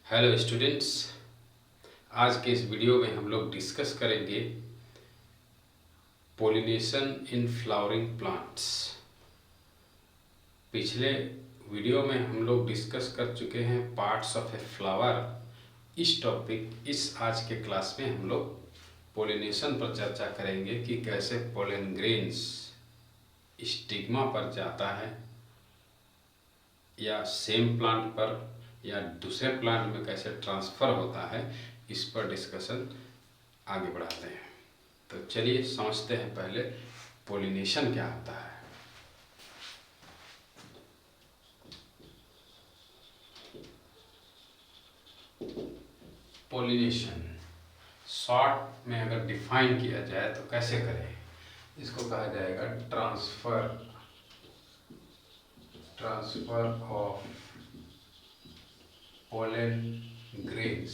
Hello students, आज के इस वीडियो में हम लोग डिस्कस करेंगे पोलिनेशन इन फ्लावरिंग प्लांट्स। पिछले वीडियो में हम लोग डिस्कस कर चुके हैं पार्ट्स ऑफ ए फ्लावर। इस आज के क्लास में हम लोग पोलिनेशन पर चर्चा करेंगे कि कैसे पोलन ग्रेन्स स्टिग्मा पर जाता है या सेम प्लांट पर या दूसरे प्लांट में कैसे ट्रांसफ़र होता है, इस पर डिस्कशन आगे बढ़ाते हैं। तो चलिए समझते हैं पहले पोलिनेशन क्या होता है। पोलिनेशन शॉर्ट में अगर डिफाइन किया जाए तो कैसे करें, इसको कहा जाएगा transfer of pollen grains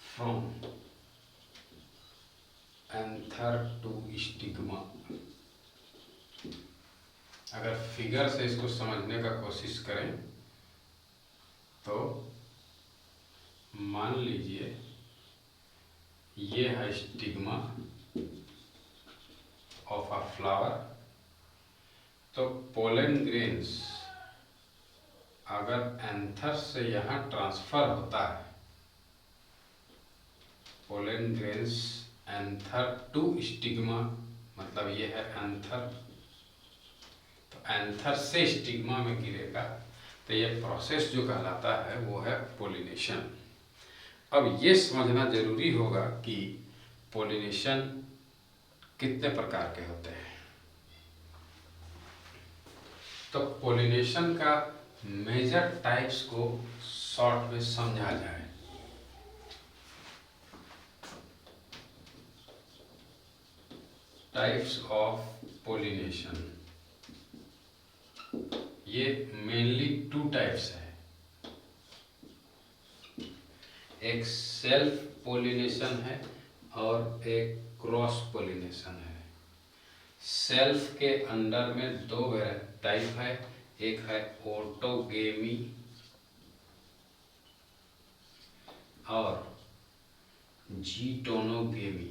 from anther to stigma। अगर फिगर से इसको समझने का कोशिश करें तो मान लीजिए ये है स्टिग्मा ऑफ अ फ्लावर। तो पोलन ग्रेन्स अगर एंथर से यहाँ ट्रांसफ़र होता है, pollen grains anther to stigma, मतलब ये है एंथर, तो एंथर से स्टिग्मा में गिरेगा, तो ये प्रोसेस जो कहलाता है वो है पोलिनेशन। अब ये समझना जरूरी होगा कि पोलिनेशन कितने प्रकार के होते हैं। तो पोलिनेशन का मेजर टाइप्स को शॉर्ट में समझा जाए। टाइप्स ऑफ पोलिनेशन, ये मेनली टू टाइप्स है। एक सेल्फ पोलिनेशन है और एक क्रॉस पोलिनेशन है। सेल्फ के अंडर में दो टाइप है, एक है ऑटोगेमी और जीटोनोगेमी।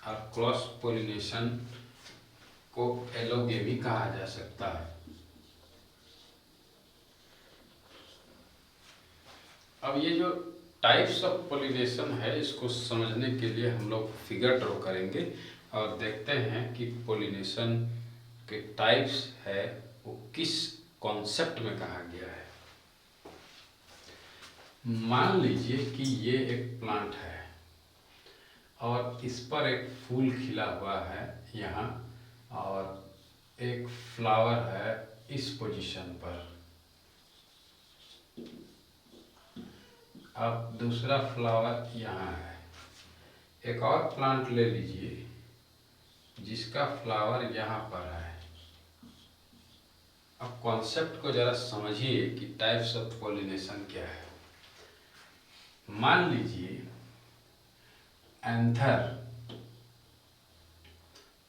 और क्रॉस पोलिनेशन को एलोगेमी कहा जा सकता है। अब ये जो टाइप्स ऑफ पोलिनेशन है, इसको समझने के लिए हम लोग फिगर ड्रॉ करेंगे और देखते हैं कि पोलिनेशन के टाइप्स है वो किस कॉन्सेप्ट में कहा गया है। मान लीजिए कि ये एक प्लांट है और इस पर एक फूल खिला हुआ है यहाँ, और एक फ्लावर है इस पोजीशन पर। अब दूसरा फ्लावर यहाँ है। एक और प्लांट ले लीजिए जिसका फ्लावर यहाँ पर है। अब कॉन्सेप्ट को जरा समझिए कि टाइप्स ऑफ पोलिनेशन क्या है। मान लीजिए एंथर,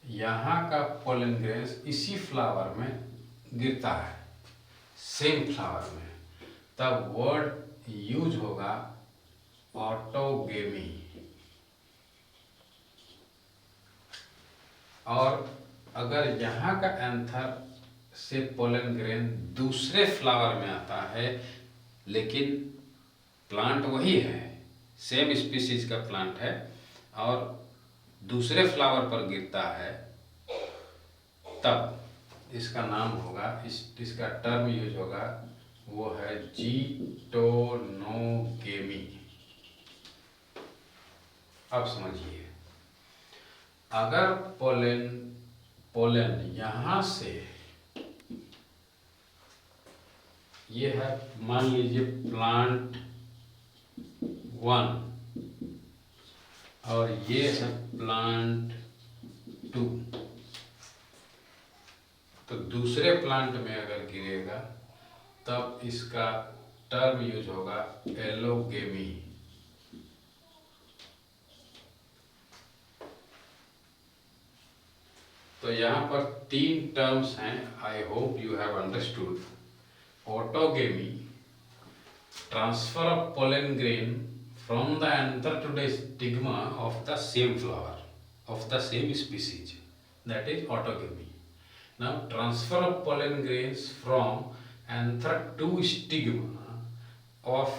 यहाँ का पोलन ग्रेन्स इसी फ्लावर में गिरता है, सेम फ्लावर में, तब वर्ड यूज होगा ऑटोगेमी। और अगर यहाँ का एंथर से पोलन ग्रेन दूसरे फ्लावर में आता है, लेकिन प्लांट वही है, सेम स्पीसीज का प्लांट है, और दूसरे फ्लावर पर गिरता है, तब इसका नाम होगा, इसका टर्म यूज होगा, वो है जीटोनोगेमी। अब समझिए, अगर पोलन यहाँ से, ये है मान लीजिए प्लांट 1 और ये है प्लांट 2, तो दूसरे प्लांट में अगर गिरेगा तब इसका टर्म यूज होगा एलोगेमी। तो यहाँ पर 3 टर्म्स हैं, I hope you have understood. Autogamy, transfer of pollen grain from the anther to the stigma of the same flower of the same species, that is autogamy. Now transfer of pollen grains from anther to stigma of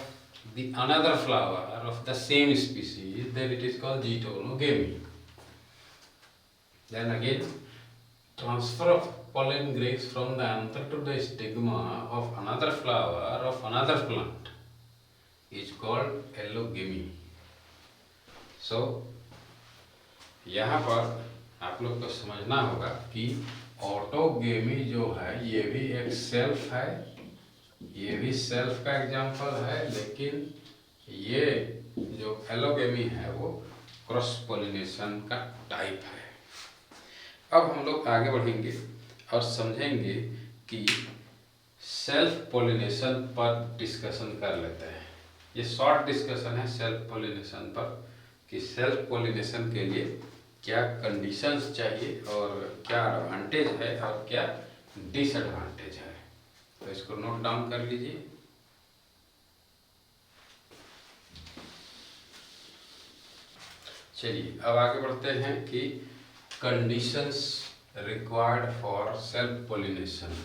the another flower of the same species, then it is called zoonogamy. Then again, transfer of pollen grains from the anther to the stigma of another flower of another plant is called allogamy. So यहाँ पर आप लोग को समझना होगा कि autogamy जो है ये भी एक सेल्फ है, ये भी सेल्फ का एग्जाम्पल है, लेकिन ये जो एलोगेमी है वो क्रॉस पोलिनेशन का टाइप है। अब हम लोग आगे बढ़ेंगे और समझेंगे कि सेल्फ पोलिनेशन पर डिस्कशन कर लेते हैं। ये शॉर्ट डिस्कशन है सेल्फ पोलिनेशन पर, कि सेल्फ पोलिनेशन के लिए क्या कंडीशंस चाहिए और क्या एडवांटेज है और क्या डिसएडवांटेज है। तो इसको नोट डाउन कर लीजिए। चलिए अब आगे बढ़ते हैं कि conditions required for self pollination.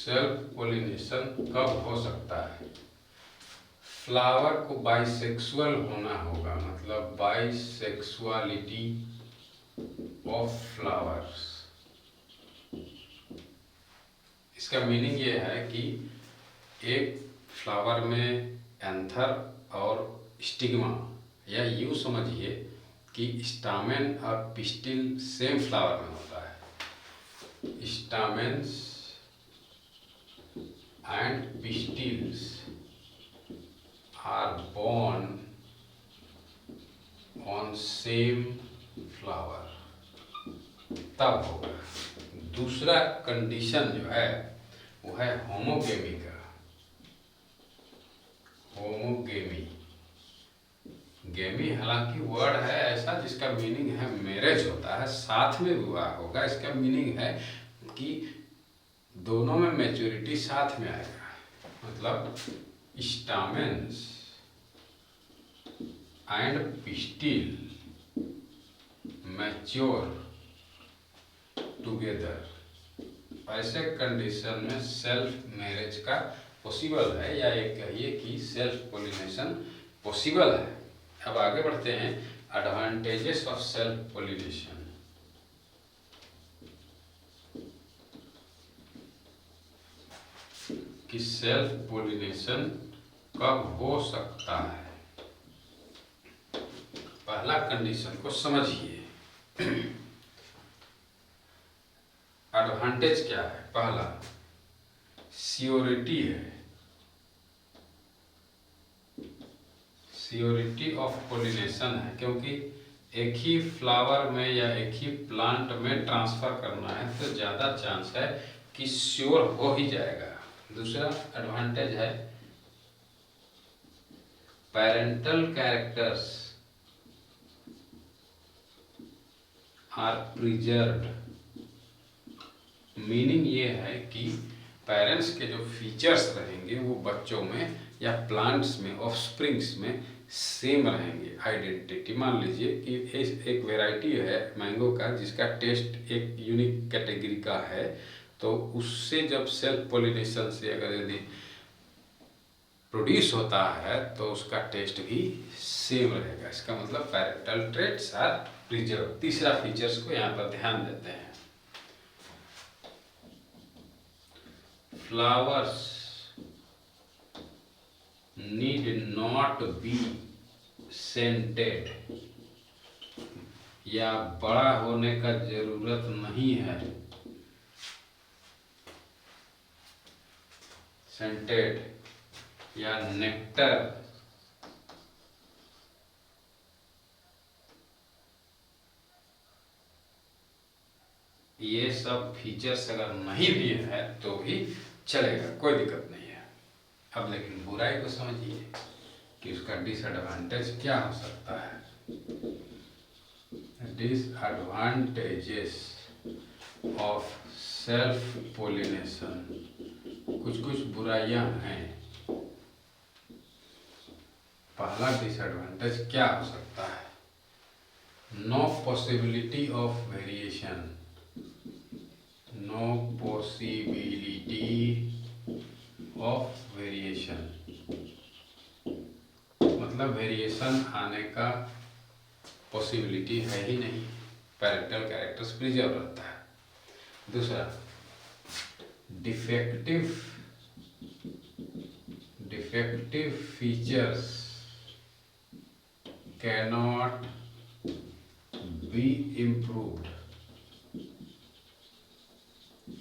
Self pollination कब हो सकता है? फ्लावर को बाइसेक्सुअल होना होगा, मतलब बाइसेक्सुअलिटी ऑफ फ्लावर्स। इसका मीनिंग ये है कि एक फ्लावर में एंथर और स्टिग्मा, या यूँ समझिए कि स्टामेन और पिस्टिल सेम फ्लावर में होता है। स्टामेन्स and pistils are born on same flower, तब होगा। दूसरा कंडीशन जो है वो है होमोगेमी का। होमोगेमी, गेमी हालांकि वर्ड है ऐसा जिसका मीनिंग है मैरिज होता है, साथ में विवाह होगा। इसका मीनिंग है कि दोनों में मैच्योरिटी साथ में आएगा, मतलब स्टामेन्स एंड पिस्टिल मैच्योर टुगेदर। ऐसे कंडीशन में सेल्फ मैरिज का पॉसिबल है, या एक कहिए कि सेल्फ पोलिनेशन पॉसिबल है। अब आगे बढ़ते हैं एडवांटेजेस ऑफ सेल्फ पोलिनेशन। कि सेल्फ पोलिनेशन कब हो सकता है। पहला कंडीशन को समझिए। एडवांटेज क्या है? पहला सियोरिटी है, सियोरिटी ऑफ पोलिनेशन है, क्योंकि एक ही फ्लावर में या एक ही प्लांट में ट्रांसफर करना है तो ज़्यादा चांस है कि श्योर हो ही जाएगा। दूसरा एडवांटेज है parental characters are preserved. Meaning ये है कि पेरेंट्स के जो फीचर्स रहेंगे वो बच्चों में या प्लांट्स में, ऑफस्प्रिंग्स में सेम रहेंगे। आइडेंटिटी, मान लीजिए कि एक वैरायटी है मैंगो का जिसका टेस्ट एक यूनिक कैटेगरी का है, तो उससे जब सेल्फ पोलिनेशन से अगर यदि प्रोड्यूस होता है तो उसका टेस्ट भी सेम रहेगा। इसका मतलब पैरेंटल ट्रेट्स आर प्रिजर्व। तीसरा फीचर्स को यहाँ पर ध्यान देते हैं। Flowers need not be scented, या बड़ा होने का जरूरत नहीं है। सेंटेड या नेक्टर सब फीचर्स अगर नहीं भी है तो भी चलेगा, कोई दिक्कत नहीं है। अब लेकिन बुराई को समझिए कि उसका डिसएडवांटेज क्या हो सकता है। डिसएडवांटेजेस ऑफ सेल्फ पोलिनेशन, कुछ बुराइयां हैं। पहला डिसएडवांटेज क्या हो सकता है? No possibility of variation, no possibility of variation, मतलब वेरिएशन आने का पॉसिबिलिटी है ही नहीं, पैरेंटल कैरेक्टर्स प्रिजर्व रहता है। दूसरा, defective features cannot be improved,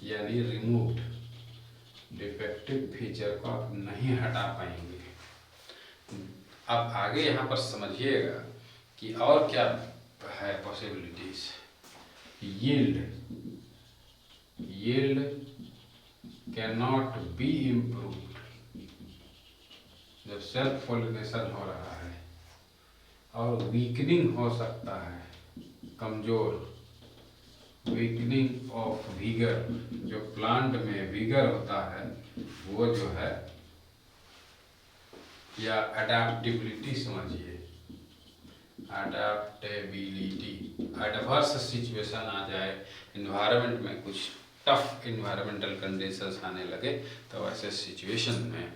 यानी रिमूव्ड। डिफेक्टिव फीचर को आप नहीं हटा पाएंगे। अब आगे यहाँ पर समझिएगा कि और क्या है possibilities. Yield can not be improved, जब सेल्फ पॉलिनेशन हो रहा है। और वीकनिंग हो सकता है, कमजोर, वीकनिंग ऑफ विगर, जो प्लांट में विगर होता है वो जो है, या अडेप्टिबिलिटी समझिए, अडेप्टेबिलिटी, एडवर्स सिचुएशन आ जाए, इन्वायरमेंट में कुछ टफ इन्वायरमेंटल कंडीशंस आने लगे तो ऐसे सिचुएशन में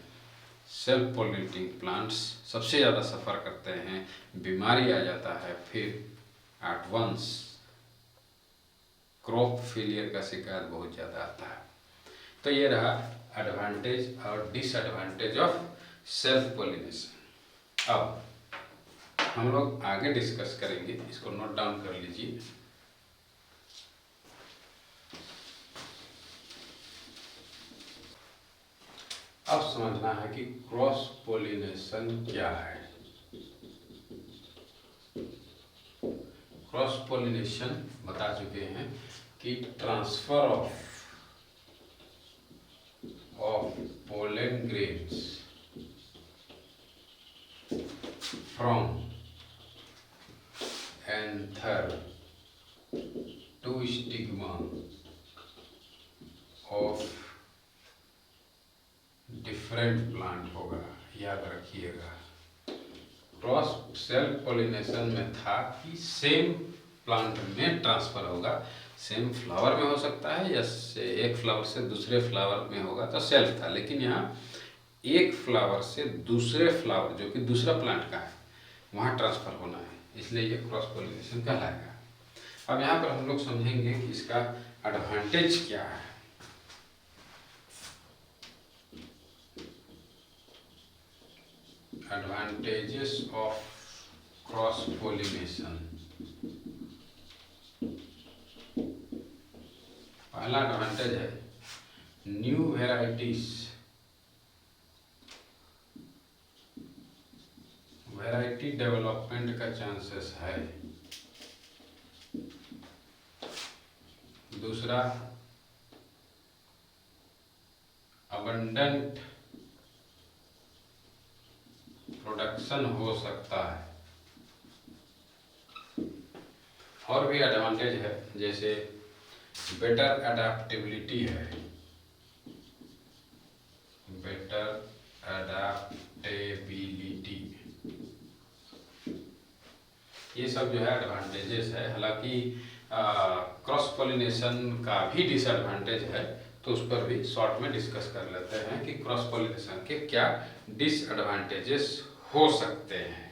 सेल्फ पोलिनेटिंग प्लांट्स सबसे ज़्यादा सफ़र करते हैं, बीमारी आ जाता है, फिर एट वंस क्रॉप फेलियर का शिकायत बहुत ज़्यादा आता है। तो ये रहा एडवांटेज और डिसएडवांटेज ऑफ सेल्फ पोलिनेशन। अब हम लोग आगे डिस्कस करेंगे, इसको नोट डाउन कर लीजिए। अब समझना है कि क्रॉस पोलिनेशन क्या है। क्रॉस पोलिनेशन बता चुके हैं कि transfer of pollen grains from anther to stigma of different plant होगा, याद रखिएगा। क्रॉस सेल्फ पोलिनेशन में था कि सेम प्लांट में ट्रांसफर होगा, सेम फ्लावर में हो सकता है या एक फ्लावर से दूसरे फ्लावर में होगा तो सेल्फ था, लेकिन यहाँ एक फ्लावर से दूसरे फ्लावर जो कि दूसरा प्लांट का है वहाँ ट्रांसफर होना है, इसलिए ये क्रॉस पोलिनेशन कहलाएगा। अब यहाँ पर हम लोग समझेंगे कि इसका एडवांटेज क्या है। Advantages of cross pollination। पहला एडवांटेज है न्यू वैरायटी डेवलपमेंट का चांसेस है। दूसरा, अबंडेंट प्रोडक्शन हो सकता है। और भी एडवांटेज है, जैसे बेटर अडेप्टेबिलिटी है, बेटर अडेप्टेबिलिटी, ये सब जो है एडवांटेजेस है। हालांकि क्रॉस पोलिनेशन का भी डिसएडवांटेज है, तो उस पर भी शॉर्ट में डिस्कस कर लेते हैं कि क्रॉस पोलिनेशन के क्या डिसएडवांटेजेस हो सकते हैं।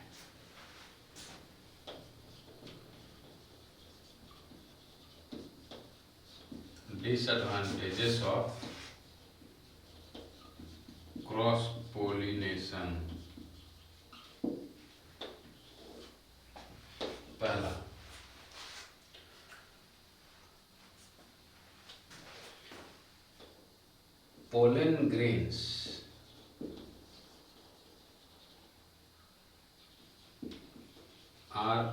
Disadvantages of cross pollination. पहला, pollen grains are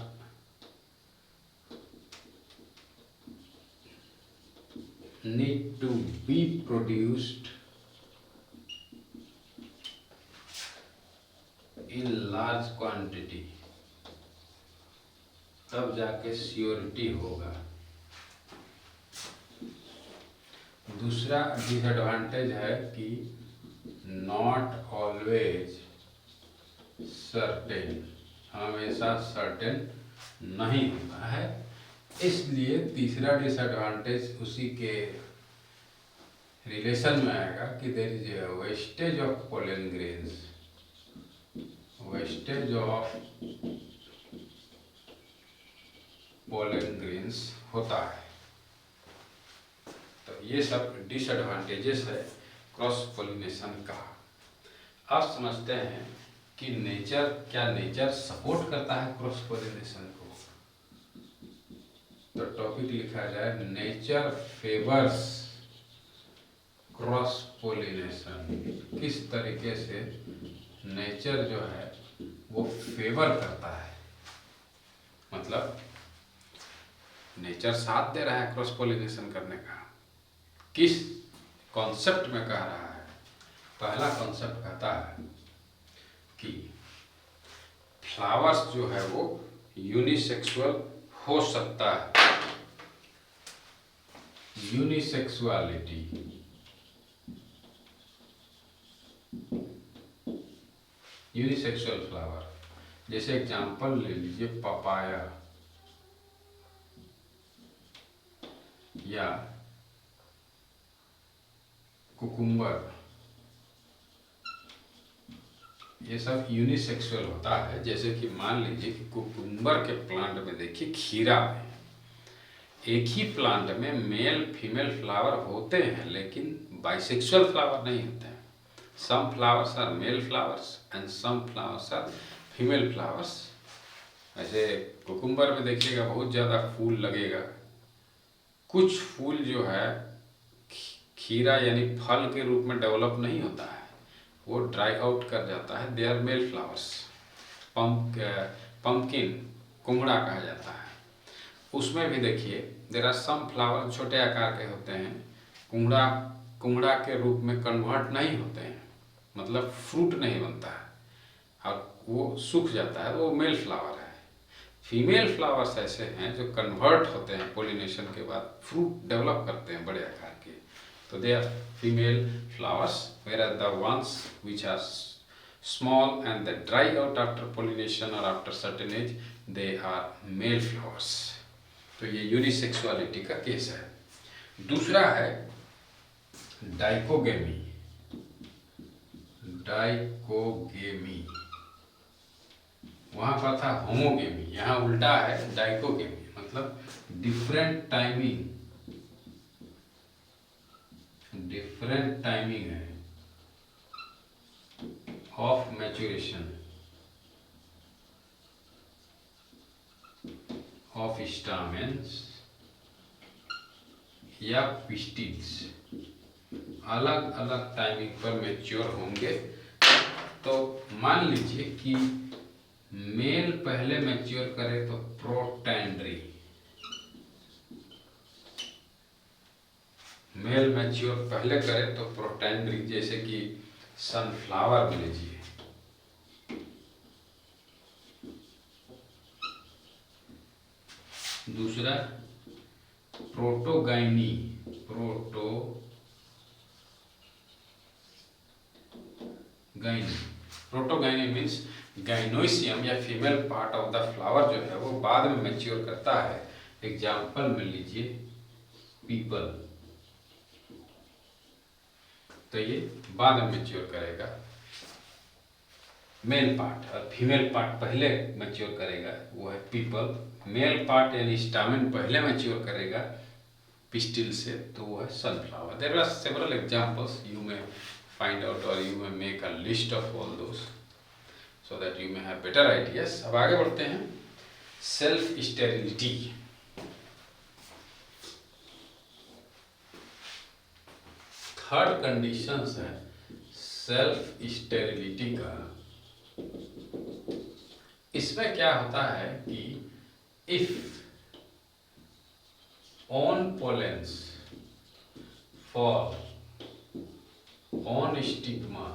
produced in large quantity, तब जाके श्योरिटी होगा। दूसरा डिसएडवांटेज है कि नॉट ऑलवेज सर्टेन, हमेशा सर्टेन नहीं होता है। इसलिए तीसरा डिसएडवांटेज उसी के रिलेशन में आएगा कि there is a wastage of pollen grains, wastage of pollen grains होता है। तो ये सब डिसएडवांटेजेस है क्रॉस पोलिनेशन का। अब समझते हैं कि नेचर सपोर्ट करता है क्रॉस पोलिनेशन को। तो टॉपिक लिखा जाए नेचर फेवर्स क्रॉस पोलिनेशन। किस तरीके से नेचर जो है वो फेवर करता है, मतलब नेचर साथ दे रहा है क्रॉस पोलिनेशन करने का। किस कॉन्सेप्ट में कह रहा है? पहला कॉन्सेप्ट कहता है कि फ्लावर्स जो है वो यूनिसेक्सुअल हो सकता है। यूनिसेक्सुअलिटी, यूनिसेक्सुअल फ्लावर, जैसे एग्जांपल ले लीजिए पपाया या कुकुम्बर, ये सब यूनिसेक्सुअल होता है। जैसे कि मान लीजिए कि कुकुम्बर के प्लांट में देखिए खीरा में एक ही प्लांट में मेल फीमेल फ्लावर होते हैं, लेकिन बाइसेक्सुअल फ्लावर नहीं होते हैं। Some flowers are male flowers and some flowers are female flowers. ऐसे कुकुम्बर में देखिएगा बहुत ज़्यादा फूल लगेगा, कुछ फूल जो है खीरा यानी फल के रूप में डेवलप नहीं होता है, वो ड्राई आउट कर जाता है। They are male flowers. Pumpkin कुम्हड़ा कहा जाता है, उसमें भी देखिए देयर आर सम फ्लावर छोटे आकार के होते हैं, कुम्हड़ा के रूप में कन्वर्ट नहीं होते हैं, मतलब फ्रूट नहीं बनता है और वो सूख जाता है, वो मेल फ्लावर है। फीमेल फ्लावर्स ऐसे हैं जो कन्वर्ट होते हैं पोलिनेशन के बाद, फ्रूट डेवलप करते हैं बड़े आकार के, तो they are female flowers. whereas the ones which are small and they dry out after pollination or after certain age, they are male flowers। तो ये यूनिसेक्सुअलिटी का केस है। दूसरा है डाइकोगेमी। डाइकोगेमी, वहां पर था होमोगेमी, यहाँ उल्टा है डाइकोगेमी, मतलब डिफरेंट टाइमिंग है ऑफ मैच्योरेशन ऑफ स्टामेन्स या पिस्टिल्स, अलग अलग टाइमिंग पर मैच्योर होंगे। तो मान लीजिए कि मेल पहले मैच्योर करे तो प्रोटैंड्री, मेल मैच्योर पहले करे तो प्रोटैंड्री, जैसे कि सनफ्लावर में लीजिए। दूसरा प्रोटोगाइनी, प्रोटोगाइनी मीन्स गाइनोसियम या female part of the flower जो है वो बाद में मैच्योर करता है। एग्जाम्पल में लीजिए पीपल, तो ये बाद में मैच्योर करेगा मेल पार्ट, और फीमेल पार्ट पहले मैच्योर करेगा, वो है पीपल। मेल पार्ट यानी स्टामेन पहले मैच्योर करेगा पिस्टिल से, तो वो है sunflower. There are several examples, you may find out और you may make a list of all those so that you may have better ideas. अब आगे बढ़ते हैं। सेल्फ स्टेरिलिटी, थर्ड कंडीशंस है सेल्फ स्टेरिलिटी का। इसमें क्या होता है कि if on pollens fall on stigma,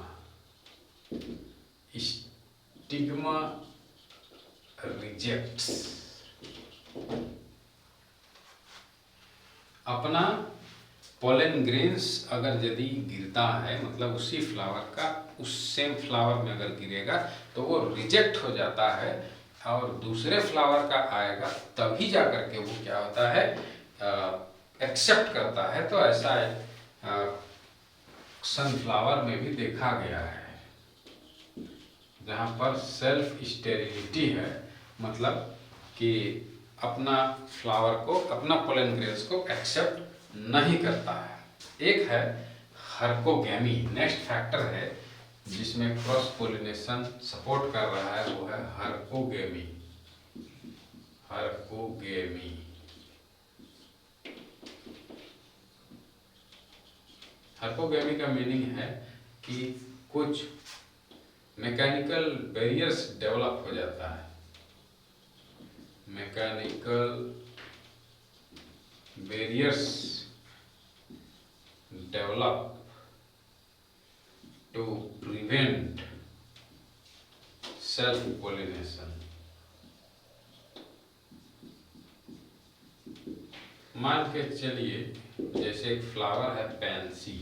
stigma rejects, अपना पोलन ग्रेन्स अगर यदि गिरता है, मतलब उसी फ्लावर का उस सेम फ्लावर में अगर गिरेगा तो वो रिजेक्ट हो जाता है और दूसरे फ्लावर का आएगा, तभी जा करके वो क्या होता है, एक्सेप्ट करता है। तो ऐसा सनफ्लावर में भी देखा गया है, जहाँ पर सेल्फ स्टेरिलिटी है, मतलब कि अपना फ्लावर को, अपना पोलन ग्रेन्स को एक्सेप्ट नहीं करता है। एक है हर्कोगेमी, नेक्स्ट फैक्टर है जिसमें क्रॉस पोलिनेशन सपोर्ट कर रहा है, वो है हर्कोगेमी। हर्कोगेमी हर्कोगेमी का मीनिंग है कि कुछ मैकेनिकल बैरियर्स डेवलप हो जाता है, mechanical barriers develop to prevent self pollination. मान के चलिए जैसे एक फ्लावर है पैंसी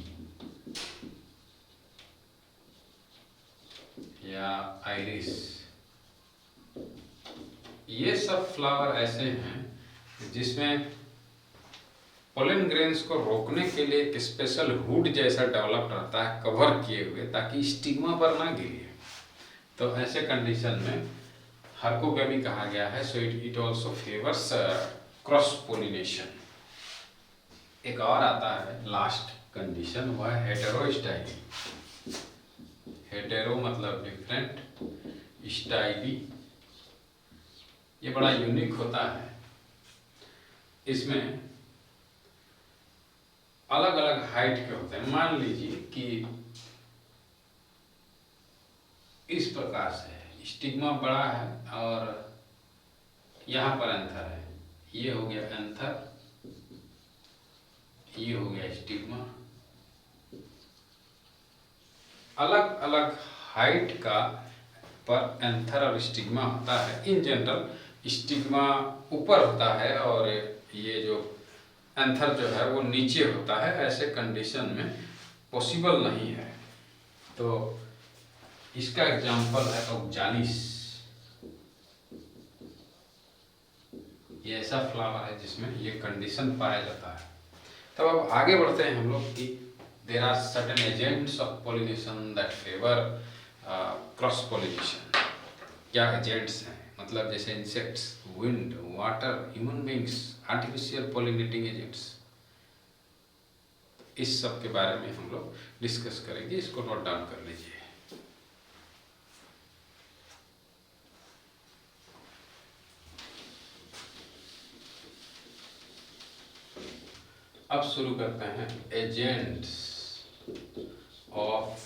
या आइरिस, ये सब फ्लावर ऐसे हैं जिसमें पोलन ग्रेन्स को रोकने के लिए एक स्पेशल हुड जैसा डेवलप रहता है, कवर किए हुए, ताकि स्टिग्मा पर ना गिरे। तो ऐसे कंडीशन में हर्कोगेमी कहा गया है। So it also favours cross pollination. एक और आता है लास्ट कंडीशन, वह है हेटेरोस्टाइली। हेटेरो मतलब डिफरेंट, स्टाइली ये बड़ा यूनिक होता है। इसमें अलग अलग हाइट के होते हैं। मान लीजिए कि इस प्रकार से है, स्टिग्मा बड़ा है और यहाँ पर एंथर है, ये हो गया एंथर, ये हो गया स्टिग्मा। अलग अलग हाइट का पर एंथर और स्टिग्मा होता है। इन जनरल स्टिग्मा ऊपर होता है और ये जो एंथर जो है वो नीचे होता है। ऐसे कंडीशन में पॉसिबल नहीं है। तो इसका एग्जाम्पल है ऑक्जालिस। ये ऐसा फ्लावर है जिसमें ये कंडीशन पाया जाता है। तब अब आगे बढ़ते हैं हम लोग कि there are certain agents of pollination that favour cross pollination. क्या एजेंट्स हैं, मतलब जैसे insects, wind, water, human beings, artificial pollinating agents, इस सब के बारे में हम लोग डिस्कस करेंगे। इसको नोट डाउन कर लीजिए। अब शुरू करते हैं एजेंट्स ऑफ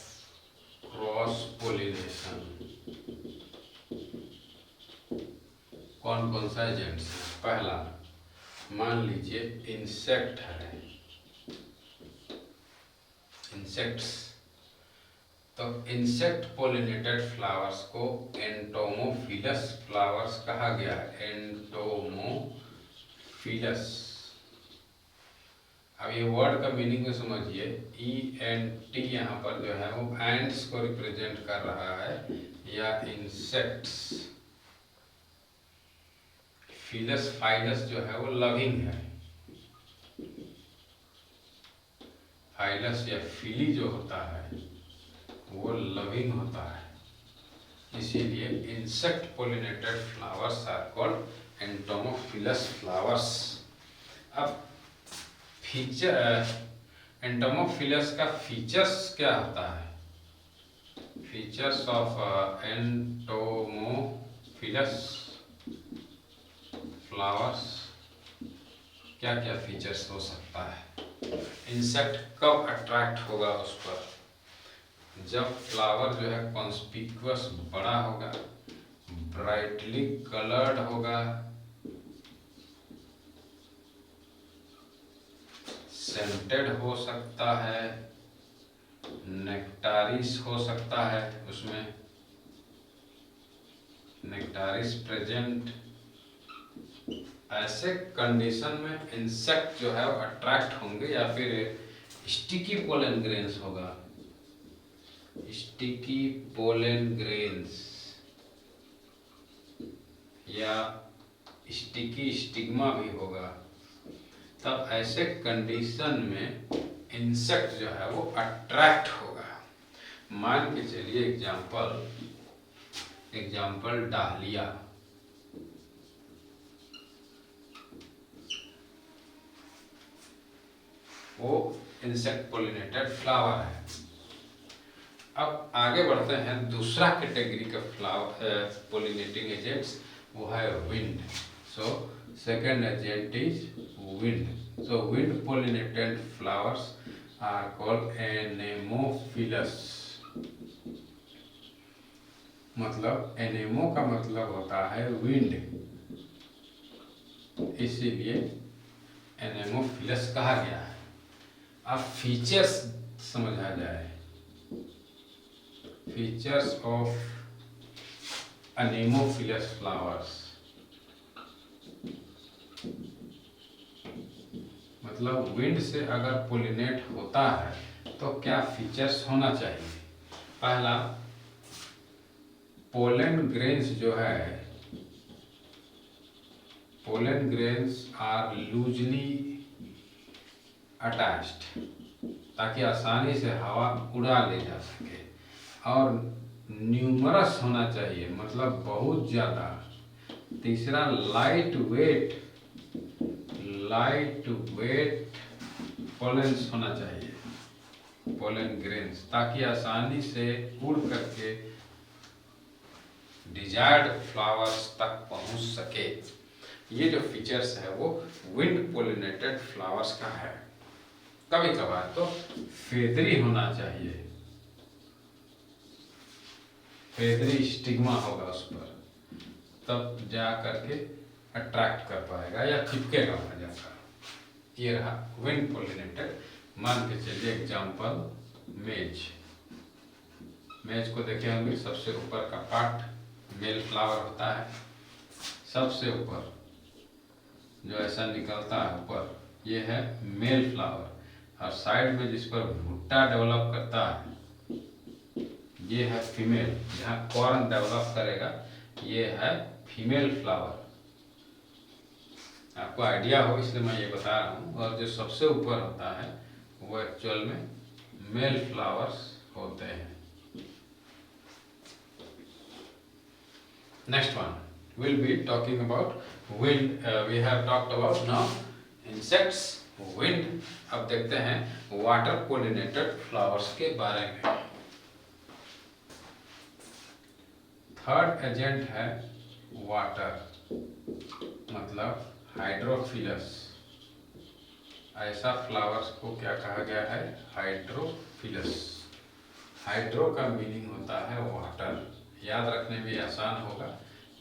क्रॉस पोलिनेशन। कौन कौन सा एजेंट्स है? पहला, मान लीजिए इंसेक्ट है, इंसेक्ट्स। तो इंसेक्ट पोलिनेटेड फ्लावर्स को एंटोमोफिलस फ्लावर्स कहा गया है, एंटोमोफिलस। अब ये वर्ड का मीनिंग को समझिए। ENT यहाँ पर जो है वो एंट्स को रिप्रेजेंट कर रहा है या इंसेक्ट्स। फिलस, फाइलस जो है वो लविंग है। फाइलस या फिली जो होता है वो लविंग होता है। इसीलिए insect pollinated flowers are called entomophilous flowers. अब फीचर, एंटोमोफिलस का फीचर्स क्या होता है? फीचर्स ऑफ एंटोमोफिलस फ्लावर्स, क्या क्या फीचर्स हो सकता है? इंसेक्ट कब अट्रैक्ट होगा उस पर? जब फ्लावर जो है कॉन्स्पिक्यूअस बड़ा होगा, ब्राइटली कलर्ड होगा, सेंटेड हो सकता है, नेक्टारिस हो सकता है, उसमें नेक्टारिस प्रेजेंट। ऐसे कंडीशन में इंसेक्ट जो है वो अट्रैक्ट होंगे, या फिर स्टिकी पोलन ग्रेन्स होगा, स्टिकी पोलन ग्रेन्स, या स्टिकी स्टिग्मा भी होगा। तब ऐसे कंडीशन में इंसेक्ट जो है वो अट्रैक्ट होगा। मान के चलिए एग्जाम्पल डाहलिया, वो इंसेक्ट पोलिनेटेड फ्लावर है। अब आगे बढ़ते हैं, दूसरा कैटेगरी का फ्लावर पोलिनेटिंग एजेंट्स, वो है wind. So second agent is wind. So wind pollinated flowers are called anemophilous। मतलब एनेमो का मतलब होता है विंड, इसीलिए एनेमोफिलस कहा गया है। अब फीचर्स समझा जाए, फीचर्स ऑफ एनेमोफिलस फ्लावर्स, मतलब विंड से अगर पोलिनेट होता है तो क्या फीचर्स होना चाहिए। पहला, पोलन ग्रेन्स जो है, pollen grains are loosely attached, ताकि आसानी से हवा उड़ा ले जा सके, और न्यूमरस होना चाहिए, मतलब बहुत ज़्यादा। तीसरा, लाइट वेट पोलेंस होना चाहिए, पोलन ग्रेन्स, ताकि आसानी से उड़ करके डिजायर्ड फ्लावर्स तक पहुंच सके। ये जो फीचर्स है वो विंड पोलिनेटेड फ्लावर्स का है। कभी कभार तो फेदरी होना चाहिए, फेदरी स्टिग्मा होगा उस पर, तब जा करके अट्रैक्ट कर पाएगा या चिपकेगा वहां जाकर। ये रहा विंड पोलिनेटेड। मान के चलिए एग्जाम्पल मेज, मेज को देखे होंगे, सबसे ऊपर का पार्ट मेल फ्लावर होता है, सबसे ऊपर जो ऐसा निकलता है ऊपर, ये है मेल फ्लावर, और साइड में जिस पर भुट्टा डेवलप करता है ये है फीमेल, जहाँ कॉर्न डेवलप करेगा ये है फीमेल फ्लावर। आपको आइडिया हो इसलिए मैं ये बता रहा हूँ। और जो सबसे ऊपर होता है वो एक्चुअल में मेल फ्लावर्स होते हैं। Next one will be talking about wind. We have talked about now insects, wind. अब देखते हैं वाटर पोलिनेटेड फ्लावर्स के बारे में। थर्ड एजेंट है वाटर, मतलब हाइड्रोफिलस। ऐसा फ्लावर्स को क्या कहा गया है, हाइड्रोफिलस। हाइड्रो का मीनिंग होता है वाटर, याद रखने में आसान होगा,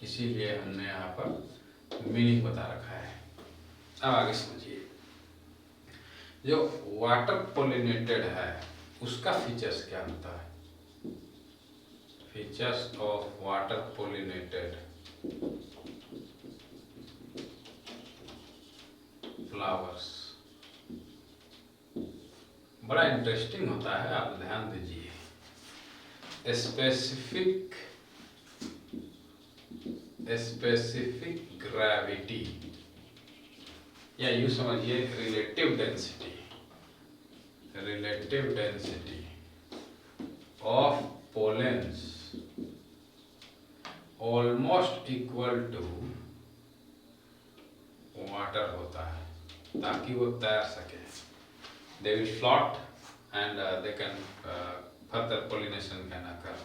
इसीलिए हमने यहाँ पर मीनिंग बता रखा है। अब आगे समझिए, जो वाटर पोलिनेटेड है उसका फीचर्स क्या होता है। Features of water pollinated flowers बड़ा इंटरेस्टिंग होता है, आप ध्यान दीजिए। स्पेसिफिक ग्रेविटी, या यूं समझिए relative density of pollens almost equal to water होता है, ताकि वो तैर सके। They will float and they can further pollination can occur।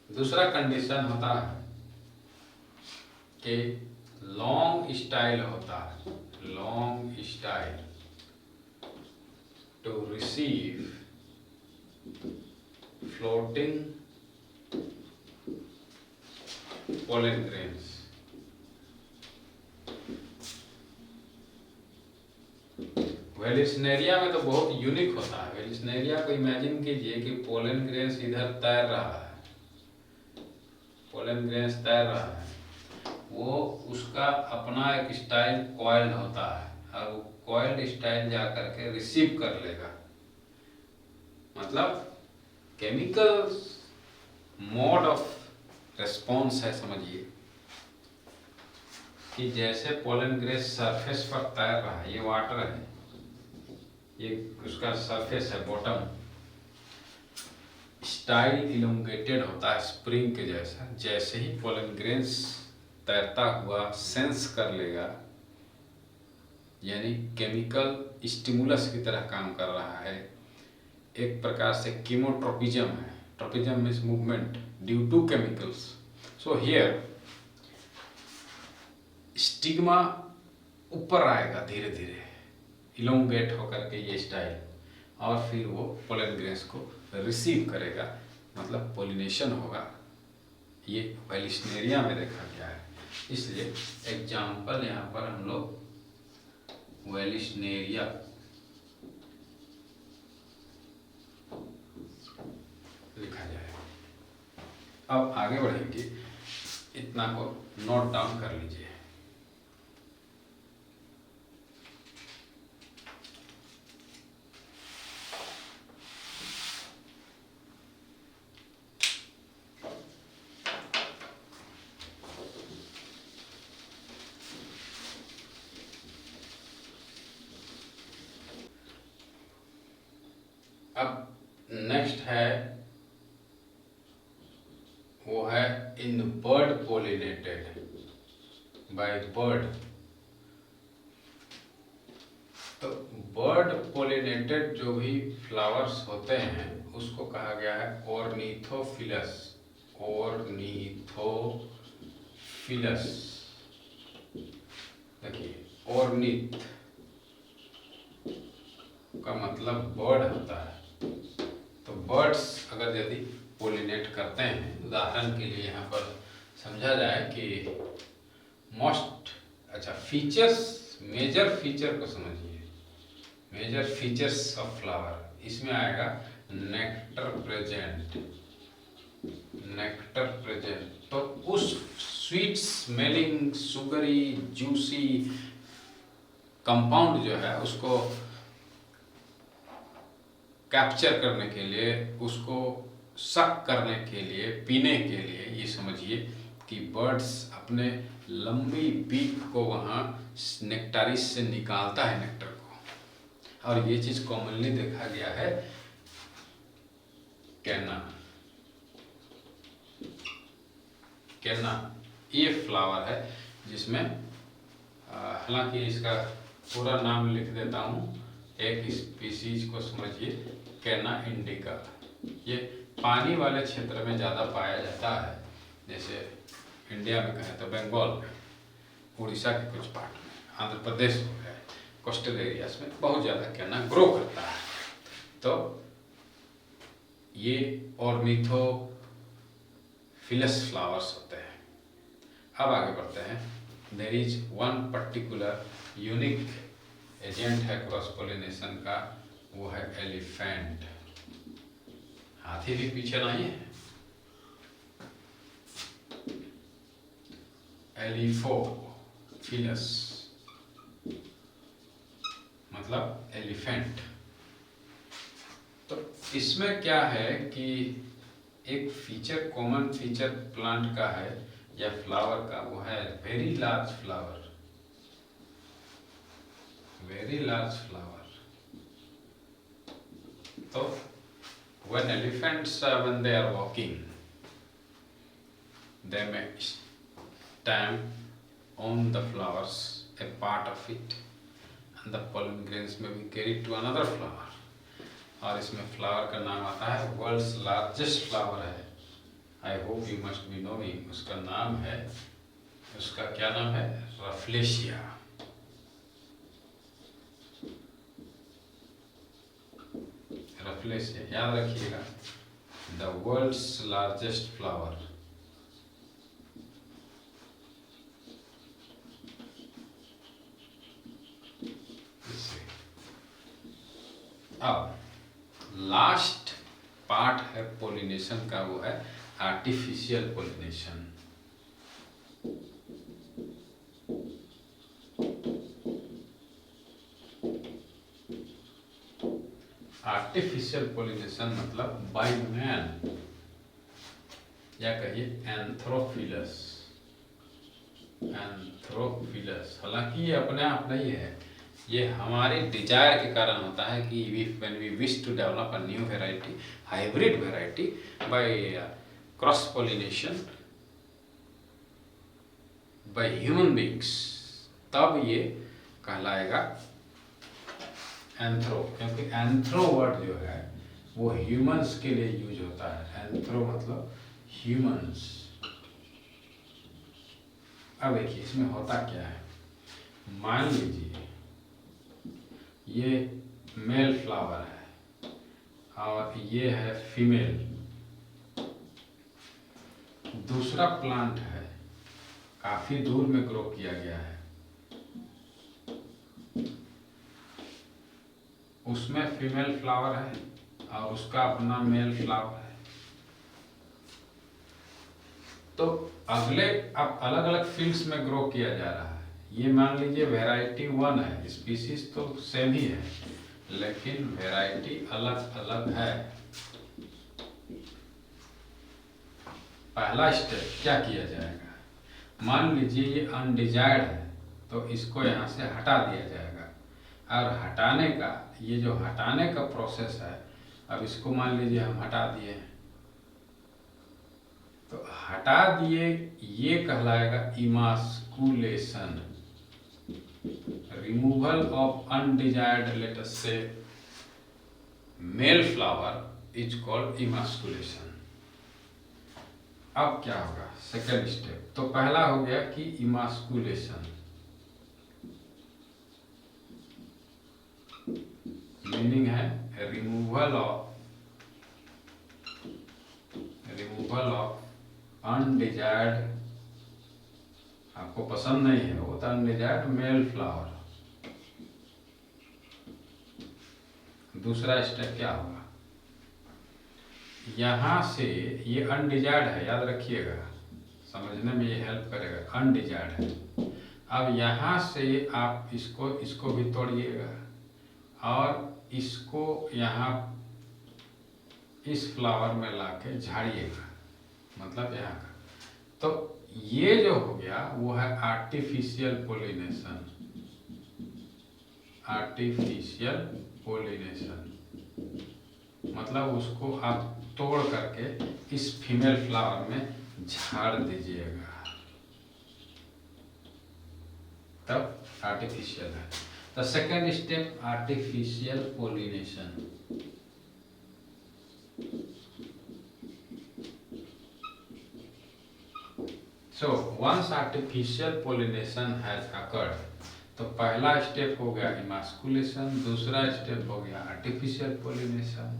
दूसरा कंडीशन होता है कि लॉन्ग स्टाइल होता है, long style to receive floating pollen grains। Vallisneria में तो बहुत यूनिक होता है। वेलिस्नेरिया को इमेजिन कीजिए कि पोलन ग्रेन्स इधर तैर रहा है, पोलन ग्रेन्स तैर रहा है, वो उसका अपना एक स्टाइल कॉइल्ड होता है और वो कॉइल्ड स्टाइल जा करके रिसीव कर लेगा। मतलब केमिकल मोड ऑफ रेस्पॉन्स है, समझिए कि जैसे पोलन ग्रेस सरफेस पर तैर रहा है, ये वाटर है, ये उसका सरफेस है बॉटम, स्टाइल इलोंगेटेड होता है स्प्रिंग के जैसा। जैसे ही पोलन ग्रेन्स तैरता हुआ सेंस कर लेगा, यानी केमिकल स्टिमुलस की तरह काम कर रहा है, एक प्रकार से कीमोट्रोपिज्म है। Tropism means movement due to chemicals. So here stigma ऊपर आएगा धीरे धीरे, इलोंगेट होकर के ये स्टाइल, और फिर वो पोलन ग्रेन्स को रिसीव करेगा, मतलब पोलिनेशन होगा। ये वेलिस्नेरिया में देखा गया है। इसलिए एग्जाम्पल यहाँ पर हम लोग वेलिस्नेरिया लिखा जाएगा। अब आगे बढ़ेंगे, इतना को नोट डाउन कर लीजिए। अब नेक्स्ट है, वो है इन बर्ड पोलिनेटेड बाय बर्ड। तो बर्ड पोलिनेटेड जो भी फ्लावर्स होते हैं उसको कहा गया है ऑर्निथोफिलस। ऑर्निथोफिलस, देखिए ऑर्निथ का मतलब बर्ड होता है। तो बर्ड्स अगर यदि पोलिनेट करते हैं, उदाहरण के लिए यहाँ पर समझा जाए कि फीचर्स, मेजर फीचर को समझिए, मेजर फीचर्स ऑफ फ्लावर, इसमें आएगा नेक्टर प्रेजेंट। नेक्टर प्रेजेंट तो उस sweet smelling Sugri juicy compound जो है उसको कैप्चर करने के लिए, उसको सक करने के लिए, पीने के लिए, ये समझिए कि बर्ड्स अपने लंबी बीक को वहाँ नेक्टारिस से निकालता है नेक्टर को। और ये चीज़ कॉमनली देखा गया है कैना, ये फ्लावर है जिसमें हालांकि इसका पूरा नाम लिख देता हूँ, एक स्पीसीज को समझिए, कैना इंडिका। ये पानी वाले क्षेत्र में ज़्यादा पाया जाता है, जैसे इंडिया में कहें तो बंगाल में, उड़ीसा के कुछ पार्ट में, आंध्र प्रदेश हो गया, कोस्टल एरियाज में बहुत ज़्यादा कैना ग्रो करता है। तो ये ऑर्निथोफिलस फ्लावर्स होते हैं। अब आगे बढ़ते हैं। There is one particular unique agent है क्रॉस पोलिनेशन का, वो है एलिफेंट। हाथी भी पीछे नहीं है। एलिफोफिलस मतलब एलिफेंट। तो इसमें क्या है कि एक फीचर, कॉमन फीचर प्लांट का है या फ्लावर का, वो है very large flower, very large flower. तो when elephants when they are walking, they may stamp on the flowers, a part of it, and the pollen grains may be carried to another flower. और इसमें flower का नाम आता है, world's largest flower है, आई hope you must be knowing, उसका नाम है, उसका क्या नाम है, रफलेशिया। रफलेशिया याद रखिएगा, द वर्ल्ड्स लार्जेस्ट फ्लावर। अब लास्ट पार्ट है पोलिनेशन का, वो है आर्टिफिशियल पोलिनेशन। आर्टिफिशियल पोलिनेशन मतलब बाय मैन, या कहिए एंथ्रोफिलस। एंथ्रोफिलस हालांकि ये अपने आप नहीं है, ये हमारे डिजायर के कारण होता है कि when we wish to develop a new variety, hybrid variety by cross pollination by human beings, तब ये कहलाएगा एंथ्रो, क्योंकि एंथ्रो वर्ड जो है वो ह्यूमंस के लिए यूज होता है। एंथ्रो मतलब ह्यूमंस। अब देखिए इसमें होता क्या है, मान लीजिए ये मेल फ्लावर है और ये है फीमेल, दूसरा प्लांट है काफी दूर में ग्रो किया गया है, उसमें फीमेल फ्लावर है और उसका अपना मेल फ्लावर है। तो अगले अब अलग अलग फील्ड्स में ग्रो किया जा रहा है। ये मान लीजिए वेराइटी 1 है, स्पीसीज तो सेम ही है लेकिन वेराइटी अलग अलग है। पहला स्टेप क्या किया जाएगा, मान लीजिए ये अनडिजायर्ड है तो इसको यहाँ से हटा दिया जाएगा, और हटाने का ये जो हटाने का प्रोसेस है, अब इसको मान लीजिए हम हटा दिए, तो हटा दिए ये कहलाएगा emasculation, removal of undesired let us से male flower is called emasculation. अब क्या होगा सेकेंड स्टेप, तो पहला हो गया कि इमास्कुलेशन, मीनिंग है रिमूवल ऑफ अनडिजायर्ड, आपको पसंद नहीं है वो तो अनडिजायर्ड मेल फ्लावर। दूसरा स्टेप क्या होगा, यहां से ये अनडिजायर्ड है, याद रखिएगा समझने में ये हेल्प करेगा, अनडिजायर्ड है। अब यहां से आप इसको भी तोड़िएगा और इसको यहाँ इस फ्लावर में लाके झाड़िएगा, मतलब यहाँ का। तो ये जो हो गया वो है आर्टिफिशियल पोलिनेशन। आर्टिफिशियल पोलिनेशन मतलब उसको आप तोड़ करके इस फीमेल फ्लावर में झाड़ दीजिएगा, तब आर्टिफिशियल है। The second step artificial pollination. So once artificial pollination has occurred, तो पहला स्टेप हो गया इमास्कुलेशन, दूसरा स्टेप हो गया आर्टिफिशियल पोलिनेशन,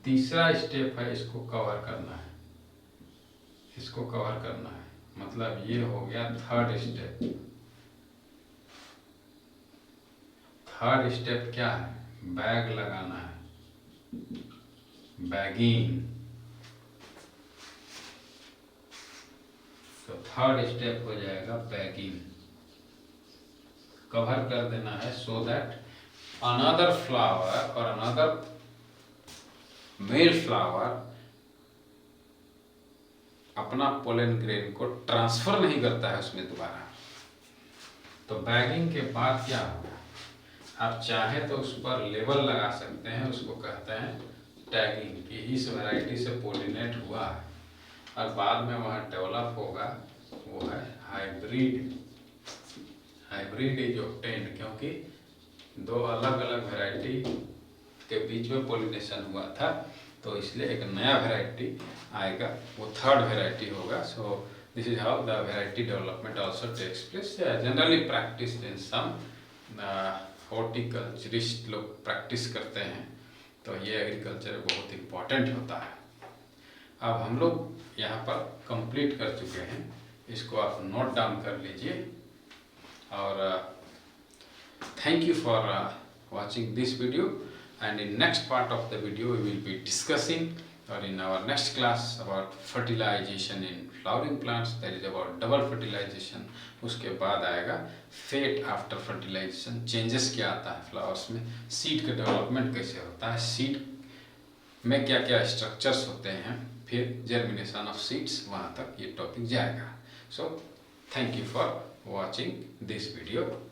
तीसरा स्टेप है इसको कवर करना है, इसको कवर करना है, मतलब ये हो गया थर्ड स्टेप। थर्ड स्टेप क्या है, बैग लगाना है, बैगिंग। तो थर्ड स्टेप हो जाएगा बैगिंग, कवर कर देना है, सो दैट अनदर फ्लावर और अनदर मेल फ्लावर अपना पोलन ग्रेन को ट्रांसफर नहीं करता है उसमें दोबारा। तो बैगिंग के बाद क्या होगा, आप चाहे तो उस पर लेबल लगा सकते हैं, उसको कहते हैं टैगिंग, कि इस वैरायटी से पोलिनेट हुआ है, और बाद में वह डेवलप होगा, वो है हाइब्रिड। हाइब्रिड इज ऑब्टेन्ड, क्योंकि दो अलग अलग वैरायटी के बीच में पोलिनेशन हुआ था, तो इसलिए एक नया वैरायटी आएगा, वो थर्ड वैरायटी होगा। So this is how the variety development also takes place, generally practice in some horticulturist लोग प्रैक्टिस करते हैं, तो ये एग्रीकल्चर बहुत इम्पॉर्टेंट होता है। अब हम लोग यहाँ पर कंप्लीट कर चुके हैं, इसको आप नोट डाउन कर लीजिए, और thank you for watching this video, and in next part of the video we will be discussing, or in our next class, about fertilization in flowering plants, that is about double fertilization. उसके बाद आएगा fate after fertilisation, changes क्या आता है flowers में, seed का development कैसे होता है, सीड में क्या क्या स्ट्रक्चर्स होते हैं, फिर जर्मिनेशन ऑफ सीड्स, वहाँ तक ये टॉपिक जाएगा. So thank you for watching this video.